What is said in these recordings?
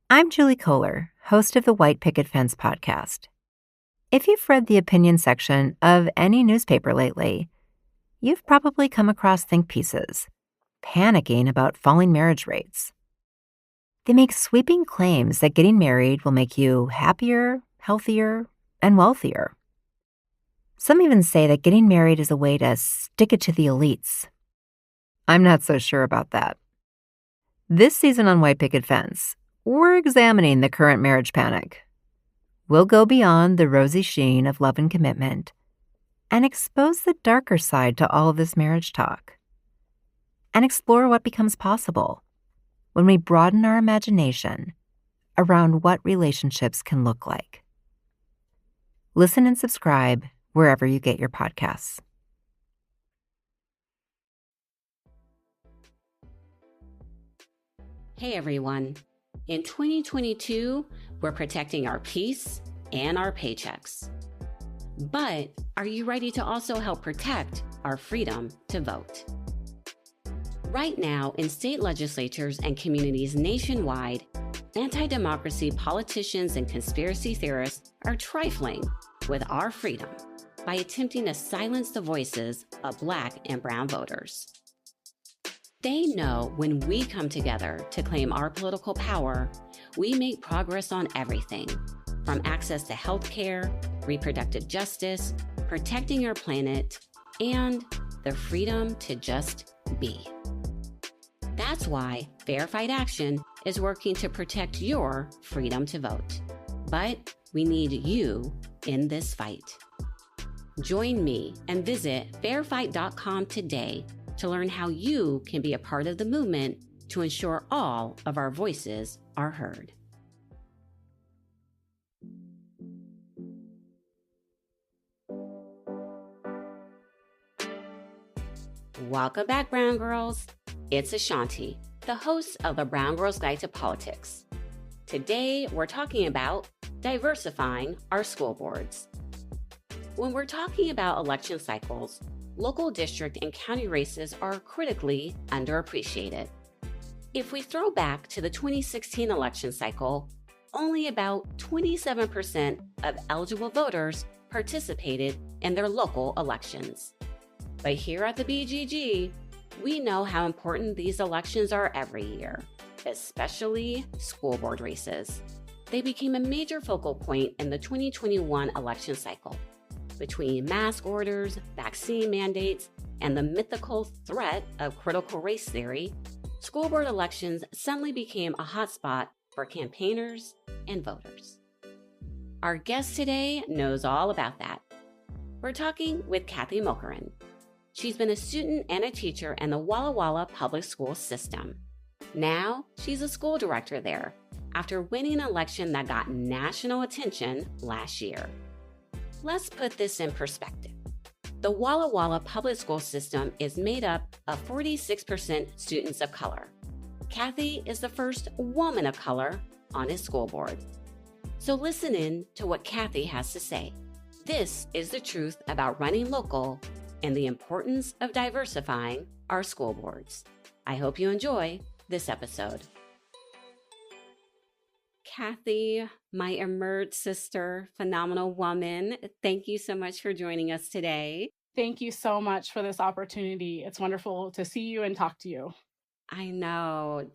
I'm Julie Kohler, host of the White Picket Fence podcast. If you've read the opinion section of any newspaper lately, you've probably come across think pieces panicking about falling marriage rates. They make sweeping claims that getting married will make you happier, healthier, and wealthier. Some even say that getting married is a way to stick it to the elites. I'm not so sure about that. This season on White Picket Fence, we're examining the current marriage panic. We'll go beyond the rosy sheen of love and commitment and expose the darker side to all of this marriage talk and explore what becomes possible when we broaden our imagination around what relationships can look like. Listen and subscribe wherever you get your podcasts. Hey everyone. In 2022, we're protecting our peace and our paychecks. But are you ready to also help protect our freedom to vote? Right now, in state legislatures and communities nationwide, anti-democracy politicians and conspiracy theorists are trifling with our freedom by attempting to silence the voices of Black and Brown voters. They know when we come together to claim our political power, we make progress on everything, from access to health care, reproductive justice, protecting our planet, and the freedom to just be. That's why Fair Fight Action is working to protect your freedom to vote. But we need you in this fight. Join me and visit fairfight.com today to learn how you can be a part of the movement to ensure all of our voices are heard. Welcome back, Brown Girls. It's Ashanti, the host of the Brown Girls Guide to Politics. Today, we're talking about diversifying our school boards. When we're talking about election cycles, local district and county races are critically underappreciated. If we throw back to the 2016 election cycle, only about 27% of eligible voters participated in their local elections. But here at the BGG, we know how important these elections are every year, especially school board races. They became a major focal point in the 2021 election cycle. Between mask orders, vaccine mandates, and the mythical threat of critical race theory, school board elections suddenly became a hotspot for campaigners and voters. Our guest today knows all about that. We're talking with Kathy Mulkerin. She's been a student and a teacher in the Walla Walla public school system. Now, she's a school director there after winning an election that got national attention last year. Let's put this in perspective. The Walla Walla public school system is made up of 46% students of color. Kathy is the first woman of color on his school board. So listen in to what Kathy has to say. This is the truth about running local and the importance of diversifying our school boards. I hope you enjoy this episode. Kathy, my emerged sister, phenomenal woman, thank you so much for joining us today. Thank you so much for this opportunity. It's wonderful to see you and talk to you. I know,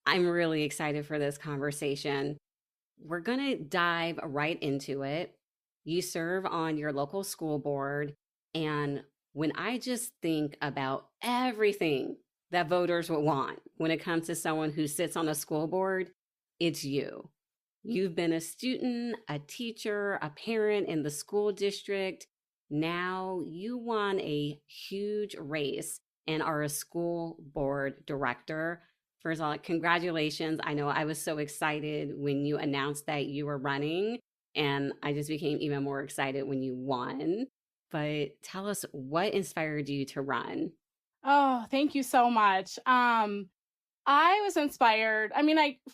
I'm really excited for this conversation. We're going to dive right into it. You serve on your local school board, and when I just think about everything that voters would want when it comes to someone who sits on a school board, it's you. You've been a student, a teacher, a parent in the school district. Now you won a huge race and are a school board director. First of all, congratulations. I know I was so excited when you announced that you were running, and I just became even more excited when you won. But tell us, what inspired you to run? Oh, thank you so much. I was inspired.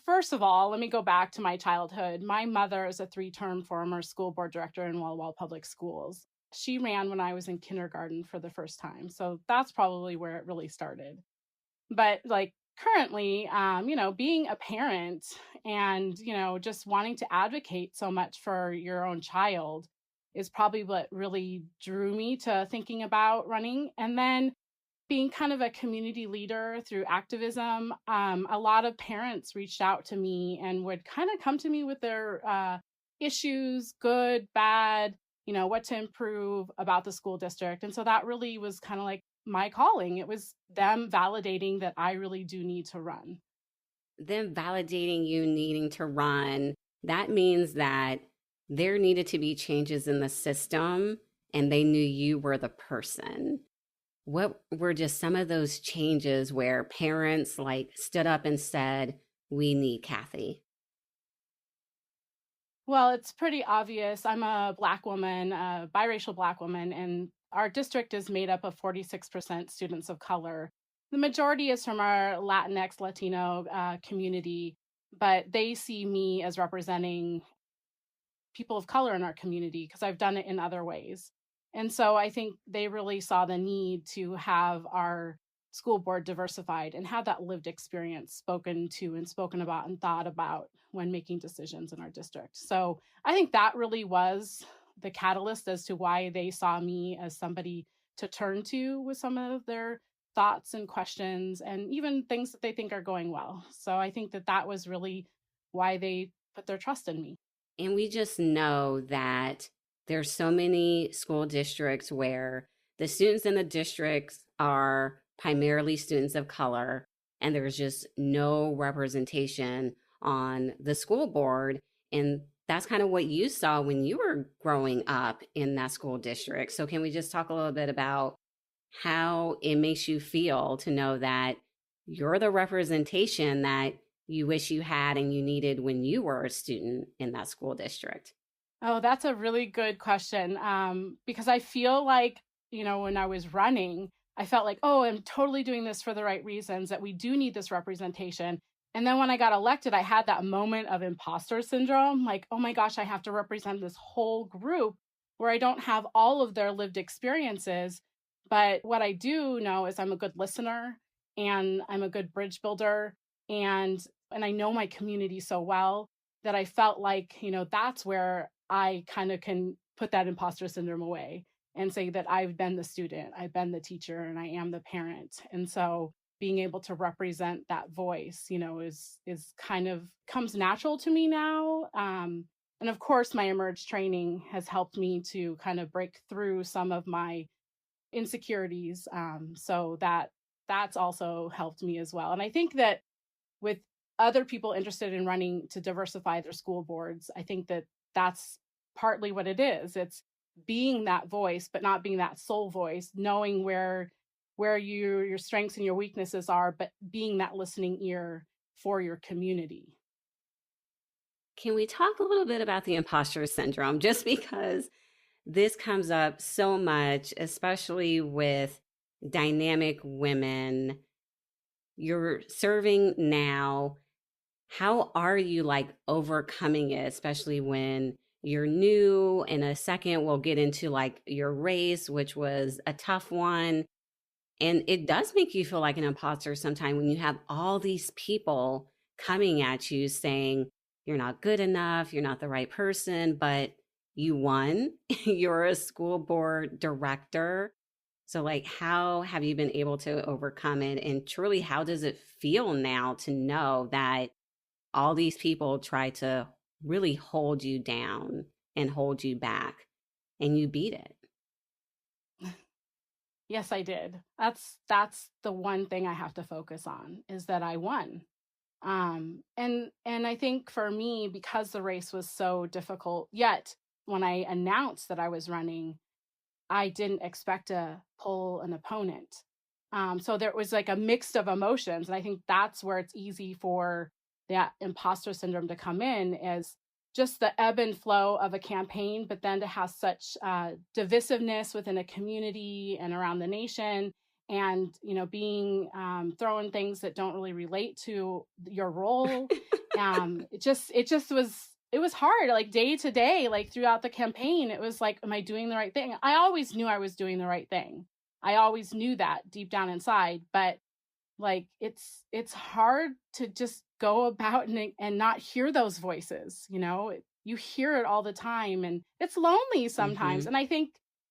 First of all, let me go back to my childhood. My mother is a 3-term former school board director in Walla Walla Public Schools. She ran when I was in kindergarten for the first time. So that's probably where it really started. But currently, being a parent and, just wanting to advocate so much for your own child is probably what really drew me to thinking about running. And then being kind of a community leader through activism, a lot of parents reached out to me and would kind of come to me with their issues, good, bad, what to improve about the school district. And so that really was kind of like my calling. It was them validating that I really do need to run. Them validating you needing to run, that means that there needed to be changes in the system and they knew you were the person. What were just some of those changes where parents stood up and said, we need Kathy? Well, it's pretty obvious. I'm a Black woman, a biracial Black woman, and our district is made up of 46% students of color. The majority is from our Latinx, Latino community, but they see me as representing people of color in our community because I've done it in other ways. And so I think they really saw the need to have our school board diversified and have that lived experience spoken to and spoken about and thought about when making decisions in our district. So I think that really was the catalyst as to why they saw me as somebody to turn to with some of their thoughts and questions and even things that they think are going well. So I think that that was really why they put their trust in me. And we just know that there's so many school districts where the students in the districts are primarily students of color, and there's just no representation on the school board. And that's kind of what you saw when you were growing up in that school district. So can we just talk a little bit about how it makes you feel to know that you're the representation that you wish you had and you needed when you were a student in that school district? Oh, that's a really good question. Because I feel like, when I was running, I felt like, oh, I'm totally doing this for the right reasons, that we do need this representation. And then when I got elected, I had that moment of imposter syndrome, like, oh my gosh, I have to represent this whole group where I don't have all of their lived experiences. But what I do know is I'm a good listener and I'm a good bridge builder. And I know my community so well that I felt like, that's where I kind of can put that imposter syndrome away and say that I've been the student, I've been the teacher, and I am the parent. And so being able to represent that voice, is kind of comes natural to me now. And of course, my Emerge training has helped me to kind of break through some of my insecurities. So that's also helped me as well. And I think that with other people interested in running to diversify their school boards, I think that that's partly what it is. It's being that voice, but not being that sole voice, knowing where your strengths and your weaknesses are, but being that listening ear for your community. Can we talk a little bit about the imposter syndrome? Just because this comes up so much, especially with dynamic women. You're serving now. How are you overcoming it, especially when you're new? In a second, we'll get into your race, which was a tough one. And it does make you feel like an imposter sometimes when you have all these people coming at you saying, you're not good enough, you're not the right person, but you won. You're a school board director. So how have you been able to overcome it? And truly, how does it feel now to know that all these people try to really hold you down and hold you back and you beat it? Yes, I did. That's the one thing I have to focus on is that I won. And I think for me, because the race was so difficult, yet when I announced that I was running, I didn't expect to pull an opponent. So there was a mix of emotions. And I think that's where it's easy for that imposter syndrome to come in, is just the ebb and flow of a campaign, but then to have such divisiveness within a community and around the nation, and being throwing things that don't really relate to your role. It was hard, day to day, throughout the campaign. It was am I doing the right thing? I always knew I was doing the right thing. I always knew that deep down inside, but Like it's hard to just go about and not hear those voices, you hear it all the time and it's lonely sometimes. Mm-hmm. And I think,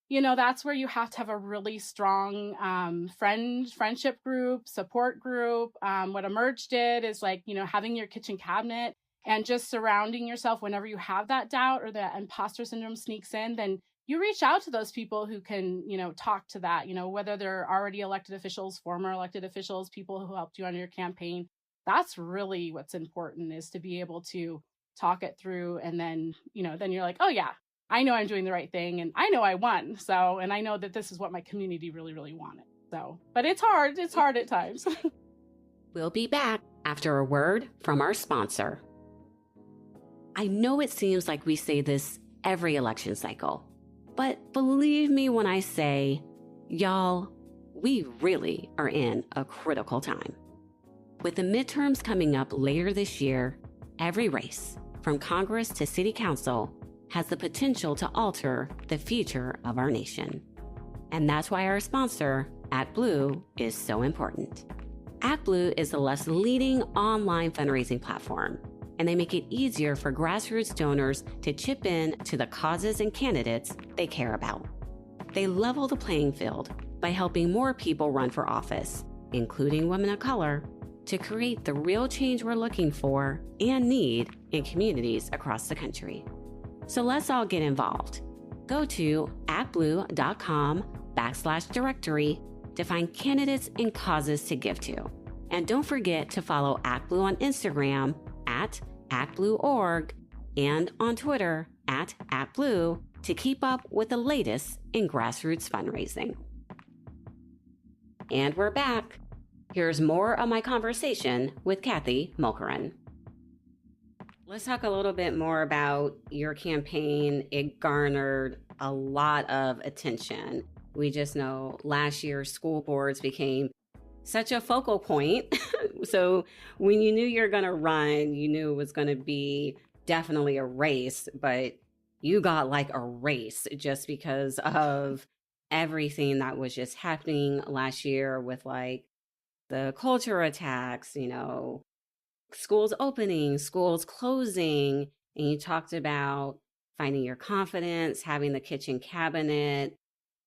that's where you have to have a really strong friendship group, support group. What Emerge did is like, having your kitchen cabinet and just surrounding yourself whenever you have that doubt or that imposter syndrome sneaks in, then you reach out to those people who can, talk to that, whether they're already elected officials, former elected officials, people who helped you on your campaign. That's really what's important, is to be able to talk it through. And then, then you're like, oh yeah, I know I'm doing the right thing. And I know I won. So, and I know that this is what my community really, really wanted. So, but it's hard. It's hard at times. We'll be back after a word from our sponsor. I know it seems like we say this every election cycle, but believe me when I say, y'all, we really are in a critical time. With the midterms coming up later this year, every race, from Congress to City Council, has the potential to alter the future of our nation. And that's why our sponsor, ActBlue, is so important. ActBlue is the left's leading online fundraising platform, and they make it easier for grassroots donors to chip in to the causes and candidates they care about. They level the playing field by helping more people run for office, including women of color, to create the real change we're looking for and need in communities across the country. So let's all get involved. Go to actblue.com/directory to find candidates and causes to give to. And don't forget to follow ActBlue on Instagram @ActBlueOrg and on Twitter @ActBlue to keep up with the latest in grassroots fundraising. And we're back. Here's more of my conversation with Kathy Mulkerin. Let's talk a little bit more about your campaign. It garnered a lot of attention. We just know last year school boards became such a focal point. So when you knew you were going to run, you knew it was going to be definitely a race, but you got like a race just because of everything that was just happening last year with like the culture attacks, schools opening, schools closing. And you talked about finding your confidence, having the kitchen cabinet.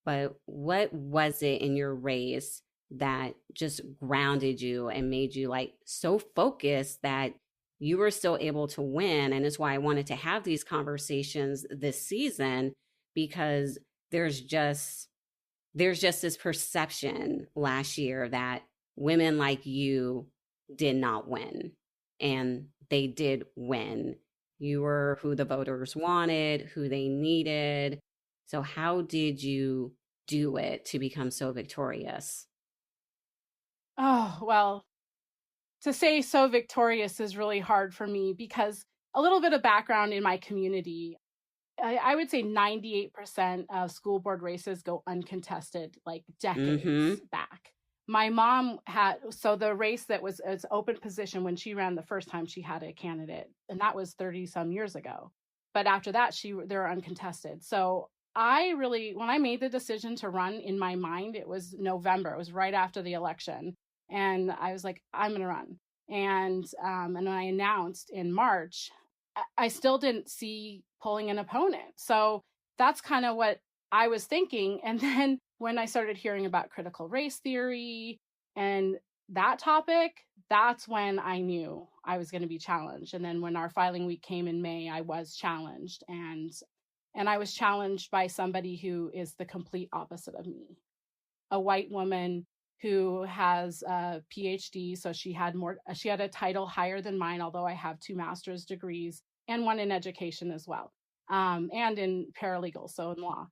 But what was it in your race that just grounded you and made you like so focused that you were still able to win? And it's why I wanted to have these conversations this season, because there's just this perception last year that women like you did not win, and they did win. You were who the voters wanted, who they needed. So how did you do it to become so victorious? Oh, well, to say so victorious is really hard for me, because a little bit of background in my community, I would say 98% of school board races go uncontested, like decades back. My mom so the race that was its open position when she ran the first time, she had a candidate, and that was 30 some years ago. But after that, they're uncontested. So when I made the decision to run, in my mind, it was November. It was right after the election. And I was like, I'm going to run. And when I announced in March, I still didn't see pulling an opponent. So that's kind of what I was thinking. And then when I started hearing about critical race theory and that topic, that's when I knew I was going to be challenged. And then when our filing week came in May, I was challenged. And I was challenged by somebody who is the complete opposite of me, a white woman who has a PhD. So she had a title higher than mine, although I have 2 master's degrees and one in education as well, and in paralegal, so in law.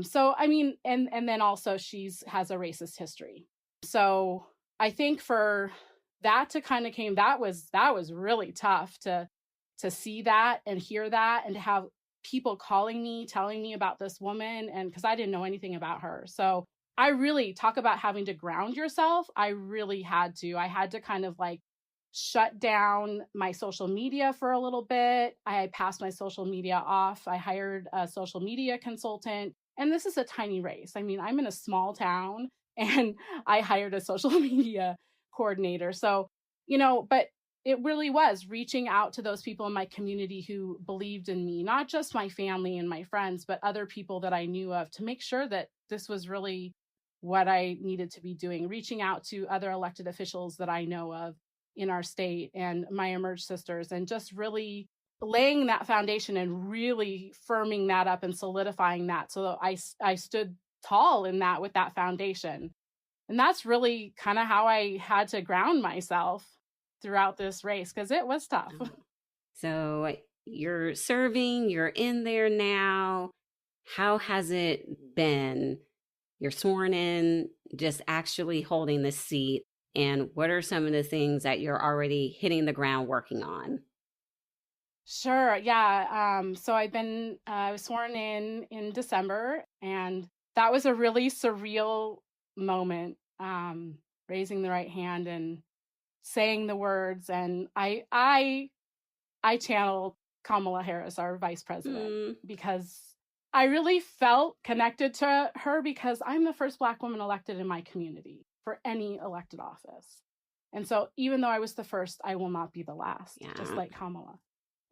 So, I mean, and then also has a racist history. So I think for that to kind of that was really tough to see that and hear that, and to have people calling me, telling me about this woman, and because I didn't know anything about her. So I really talk about having to ground yourself. I really had to. I had to kind of like shut down my social media for a little bit. I passed my social media off. I hired a social media consultant. And this is a tiny race. I mean, I'm in a small town, and I hired a social media coordinator. So, but it really was reaching out to those people in my community who believed in me, not just my family and my friends, but other people that I knew of, to make sure that this was really what I needed to be doing, reaching out to other elected officials that I know of in our state and my Emerge sisters, and just really laying that foundation and really firming that up and solidifying that so that I stood tall in that with that foundation. And that's really kind of how I had to ground myself throughout this race, because it was tough. So you're serving, you're in there now. How has it been? You're sworn in, just actually holding the seat. And what are some of the things that you're already hitting the ground working on? Sure. Yeah. So I was sworn in December, and that was a really surreal moment, raising the right hand and saying the words. And I channeled Kamala Harris, our vice president, because I really felt connected to her, because I'm the first Black woman elected in my community for any elected office. And so even though I was the first, I will not be the last, just like Kamala.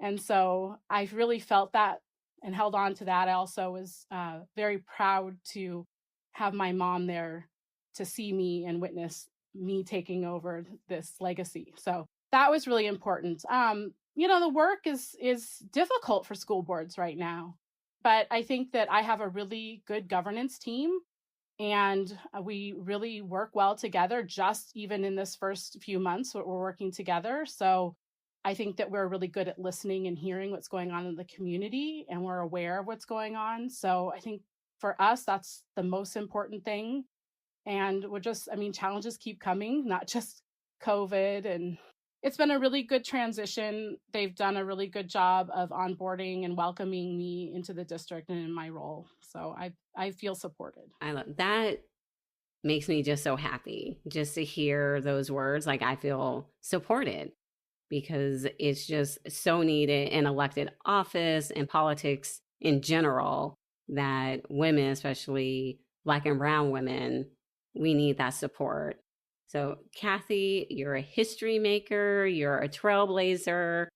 And so I really felt that and held on to that. I also was very proud to have my mom there to see me and witness me taking over this legacy. So that was really important. The work is difficult for school boards right now, but I think that I have a really good governance team, and we really work well together. Just even in this first few months, we're working together. So I think that we're really good at listening and hearing what's going on in the community, and we're aware of what's going on. So I think for us, that's the most important thing. And challenges keep coming, not just COVID. And it's been a really good transition. They've done a really good job of onboarding and welcoming me into the district and in my role. So I feel supported. I love that. Makes me just so happy just to hear those words. Like, I feel supported, because it's just so needed in elected office and politics in general, that women, especially Black and brown women, we need that support. So Kathy, you're a history maker, you're a trailblazer,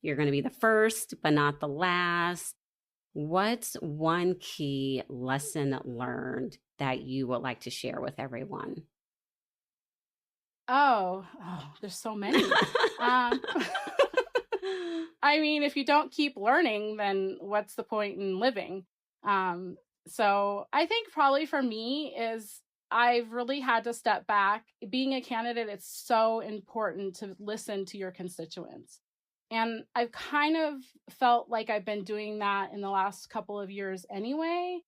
you're going to be the first, but not the last. What's one key lesson learned that you would like to share with everyone? Oh, there's so many. If you don't keep learning, then what's the point in living? So I think probably for me is I've really had to step back. Being a candidate, it's so important to listen to your constituents. And I've kind of felt like I've been doing that in the last couple of years anyway.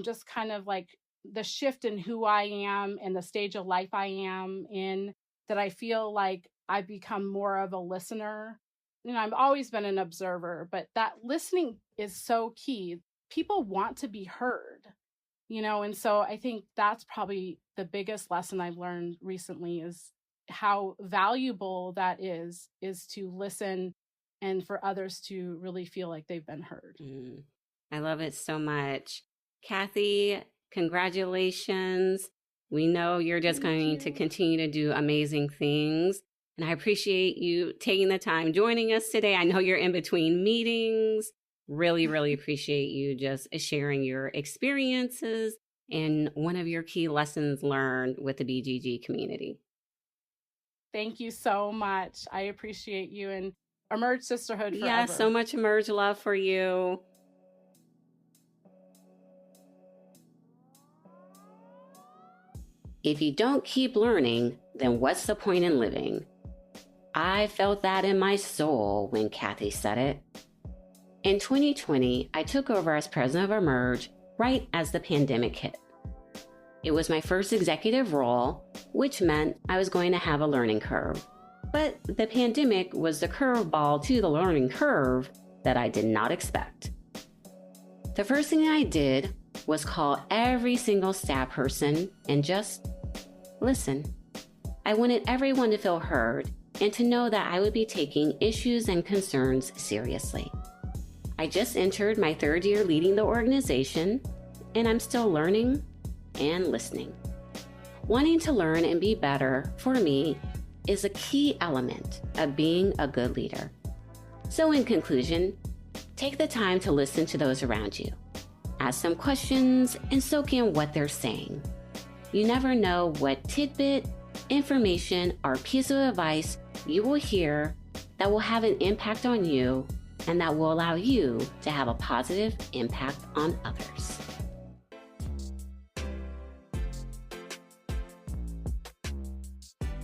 Just kind of like the shift in who I am and the stage of life I am in, that I feel like I've become more of a listener. I've always been an observer, but that listening is so key. People want to be heard, and so I think that's probably the biggest lesson I've learned recently, is how valuable that is to listen and for others to really feel like they've been heard. I love it so much. Kathy, congratulations. We know you're just going to continue to do amazing things. And I appreciate you taking the time joining us today. I know you're in between meetings. Really, really appreciate you just sharing your experiences and one of your key lessons learned with the BGG community. Thank you so much. I appreciate you, and Emerge Sisterhood forever. Yeah, so much Emerge love for you. If you don't keep learning, then what's the point in living? I felt that in my soul when Kathy said it. In 2020, I took over as president of Emerge right as the pandemic hit. It was my first executive role, which meant I was going to have a learning curve. But the pandemic was the curveball to the learning curve that I did not expect. The first thing I did was call every single staff person and just listen. I wanted everyone to feel heard and to know that I would be taking issues and concerns seriously. I just entered my third year leading the organization, and I'm still learning and listening. Wanting to learn and be better, for me, is a key element of being a good leader. So in conclusion, take the time to listen to those around you. Ask some questions and soak in what they're saying. You never know what tidbit, information, or piece of advice you will hear that will have an impact on you and that will allow you to have a positive impact on others.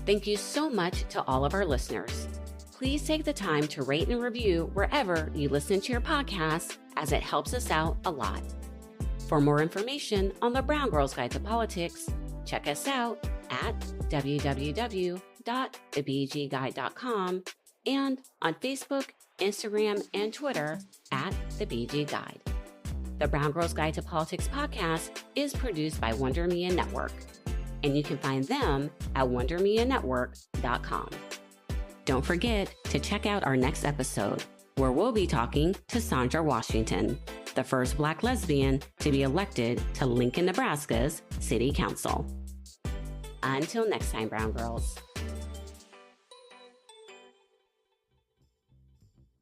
Thank you so much to all of our listeners. Please take the time to rate and review wherever you listen to your podcast, as it helps us out a lot. For more information on the Brown Girls Guide to Politics, check us out at www.thebgguide.com and on Facebook, Instagram, and Twitter at The BG Guide. The Brown Girls Guide to Politics podcast is produced by Wonder Media Network, and you can find them at wondermedianetwork.com. Don't forget to check out our next episode, where we'll be talking to Sandra Washington, the first Black lesbian to be elected to Lincoln, Nebraska's City Council. Until next time, Brown Girls.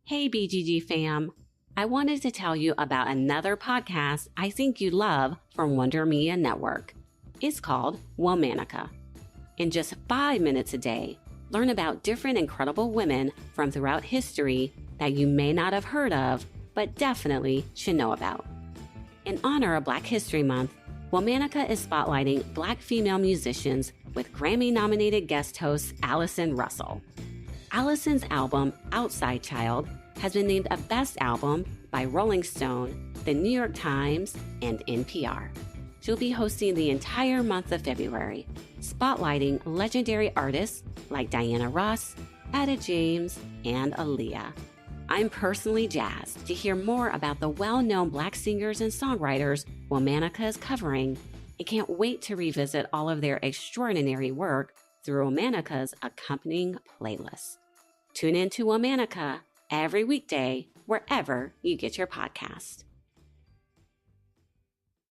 Hey, BGG fam. I wanted to tell you about another podcast I think you'd love from Wonder Media Network. It's called Womanica. In just 5 minutes a day, learn about different incredible women from throughout history that you may not have heard of, but definitely should know about. In honor of Black History Month, Womanica is spotlighting Black female musicians with Grammy-nominated guest host Allison Russell. Allison's album, Outside Child, has been named a Best Album by Rolling Stone, the New York Times, and NPR. She'll be hosting the entire month of February, spotlighting legendary artists like Diana Ross, Etta James, and Aaliyah. I'm personally jazzed to hear more about the well-known Black singers and songwriters Womanica is covering, and can't wait to revisit all of their extraordinary work through Womanica's accompanying playlist. Tune in to Womanica every weekday, wherever you get your podcast.